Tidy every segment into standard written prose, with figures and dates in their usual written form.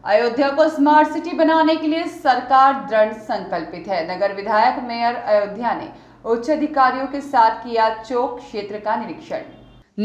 अयोध्या को smart city बनाने के लिए सरकार दृढ़ संकल्पित है। नगर विधायक मेयर अयोध्या ने उच्च अधिकारियों के साथ किया चौक क्षेत्र का निरीक्षण।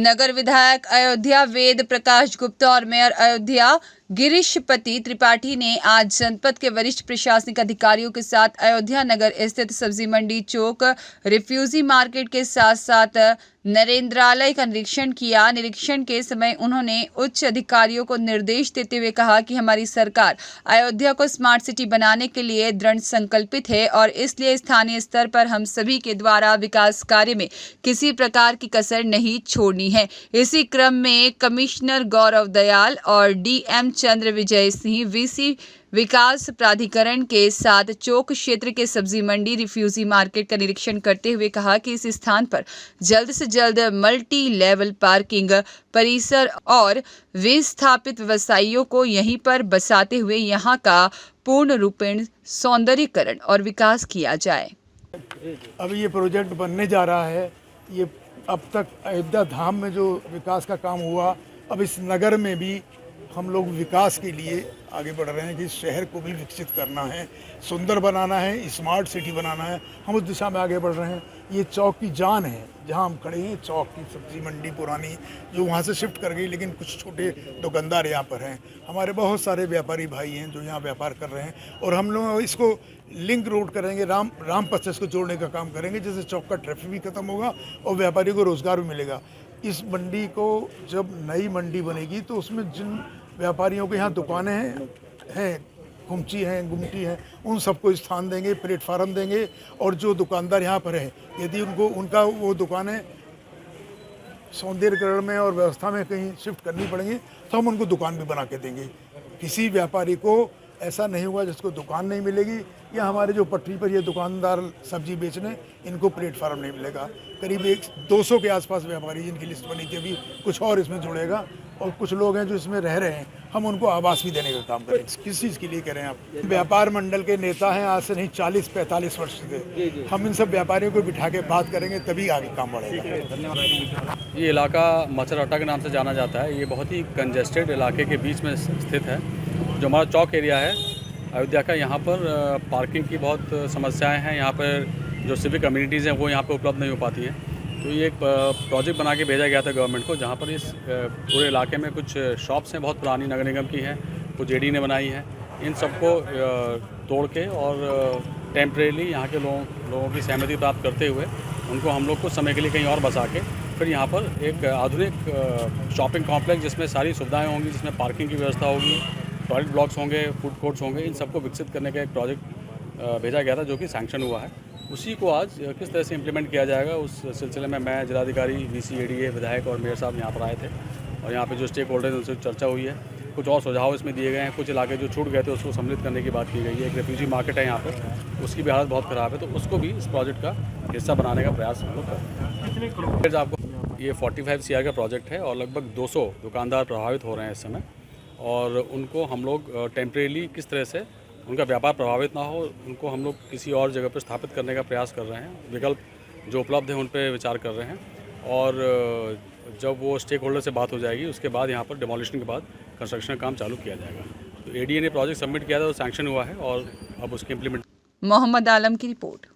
नगर विधायक अयोध्या वेद प्रकाश गुप्ता और मेयर अयोध्या गिरीशपति त्रिपाठी ने आज जनपद के वरिष्ठ प्रशासनिक अधिकारियों के साथ अयोध्या नगर स्थित सब्जी मंडी चौक, रिफ्यूजी मार्केट के साथ साथ नरेंद्रालय का निरीक्षण किया। निरीक्षण के समय उन्होंने उच्च अधिकारियों को निर्देश देते हुए कहा कि हमारी सरकार अयोध्या को स्मार्ट सिटी बनाने के लिए दृढ़ संकल्पित है और इसलिए स्थानीय स्तर पर हम सभी के द्वारा विकास कार्य में किसी प्रकार की कसर नहीं छोड़नी है। इसी क्रम में कमिश्नर गौरव दयाल और डीएम चंद्र विजय सिंह वीसी विकास प्राधिकरण के साथ चौक क्षेत्र के सब्जी मंडी रिफ्यूजी मार्केट का निरीक्षण करते हुए कहा कि इस स्थान पर जल्द से जल्द मल्टी लेवल पार्किंग परिसर और विस्थापित व्यवसायियों को यहीं पर बसाते हुए यहां का पूर्ण रूपेण सौंदर्यीकरण और विकास किया जाए। अब ये प्रोजेक्ट बनने जा रहा है। ये अब तक अयोध्या धाम में जो विकास का काम हुआ, अब इस नगर में भी हम लोग विकास के लिए आगे बढ़ रहे हैं कि इस शहर को भी विकसित करना है, सुंदर बनाना है, स्मार्ट सिटी बनाना है। हम उस दिशा में आगे बढ़ रहे हैं। ये चौक की जान है जहां हम खड़े हैं। चौक की सब्जी मंडी पुरानी जो वहां से शिफ्ट कर गई, लेकिन कुछ छोटे दुकानदार यहाँ पर हैं। हमारे बहुत सारे व्यापारी भाई हैं जो यहाँ व्यापार कर रहे हैं और हम लोग इसको लिंक रोड करेंगे, राम पथ से इसको जोड़ने का काम करेंगे, जिससे चौक का ट्रैफिक भी खत्म होगा और व्यापारियों को रोजगार भी मिलेगा। इस मंडी को जब नई मंडी बनेगी तो उसमें जिन व्यापारियों के यहाँ दुकानें हैं, गुमची हैं, उन सबको स्थान देंगे, प्लेटफार्म देंगे। और जो दुकानदार यहाँ पर है, यदि उनका वो दुकानें सौंदर्यीकरण में और व्यवस्था में कहीं शिफ्ट करनी पड़ेंगी तो हम उनको दुकान भी बना के देंगे। किसी व्यापारी को ऐसा नहीं हुआ जिसको दुकान नहीं मिलेगी, या हमारे जो पटरी पर ये दुकानदार सब्जी बेचने, इनको प्लेटफार्म नहीं मिलेगा। करीब 200 के आसपास व्यापारी जिनकी लिस्ट बनी थी, अभी कुछ और इसमें जुड़ेगा। और कुछ लोग हैं जो इसमें रह रहे हैं, हम उनको आवास भी देने का काम करेंगे। किस चीज़ के लिए करें आप? व्यापार मंडल के नेता हैं, आज से नहीं 40-45 वर्ष से। हम इन सब व्यापारियों को बिठा के बात करेंगे, तभी आगे काम बढ़ेगा। ये इलाका मचरौटा के नाम से जाना जाता है। ये बहुत ही कंजेस्टेड इलाके के बीच में स्थित है। जो हमारा चौक एरिया है अयोध्या का, यहाँ पर पार्किंग की बहुत समस्याएं हैं। यहाँ पर जो सिविक कम्युनिटीज़ हैं वो यहाँ पर उपलब्ध नहीं हो पाती हैं। तो ये एक प्रोजेक्ट बना के भेजा गया था गवर्नमेंट को, जहाँ पर इस पूरे इलाके में कुछ शॉप्स हैं बहुत पुरानी, नगर निगम की हैं, कुछ जेडी ने बनाई हैं। इन सबको तोड़ के और टेम्परेली यहाँ के लोगों की सहमति प्राप्त करते हुए उनको हम लोग कुछ समय के लिए कहीं और बसा के फिर यहाँ पर एक आधुनिक शॉपिंग कॉम्प्लेक्स जिसमें सारी सुविधाएँ होंगी, जिसमें पार्किंग की व्यवस्था होगी, टॉयलेट ब्लॉक्स होंगे, फूड कोर्ट्स होंगे, इन सबको विकसित करने का एक प्रोजेक्ट भेजा गया था जो कि सैंक्शन हुआ है। उसी को आज किस तरह से इम्प्लीमेंट किया जाएगा, उस सिलसिले में मैं जिलाधिकारी, वीसी, एडीए, विधायक और मेयर साहब यहाँ पर आए थे और यहाँ पे जो स्टेक होल्डर हैं उनसे चर्चा हुई है। कुछ और सुझाव इसमें दिए गए हैं। कुछ इलाके जो छूट गए थे उसको सम्मिलित करने की बात की गई है। एक रेफ्यूजी मार्केट है यहाँ पर, उसकी भी हालत बहुत ख़राब है, तो उसको भी इस प्रोजेक्ट का हिस्सा बनाने का प्रयास हम लोग कर रहे हैं। आपको ये 45 CR का प्रोजेक्ट है और लगभग 200 दुकानदार प्रभावित हो रहे हैं इस समय, और उनको हम लोग टेम्परेली किस तरह से उनका व्यापार प्रभावित ना हो, उनको हम लोग किसी और जगह पर स्थापित करने का प्रयास कर रहे हैं। विकल्प जो उपलब्ध हैं उन पर विचार कर रहे हैं और जब वो स्टेक होल्डर से बात हो जाएगी उसके बाद यहाँ पर डिमोलिशन के बाद कंस्ट्रक्शन का काम चालू किया जाएगा। तो एडीए ने प्रोजेक्ट सबमिट किया था, वो सैंक्शन हुआ है और अब उसकी इम्प्लीमेंट। मोहम्मद आलम की रिपोर्ट।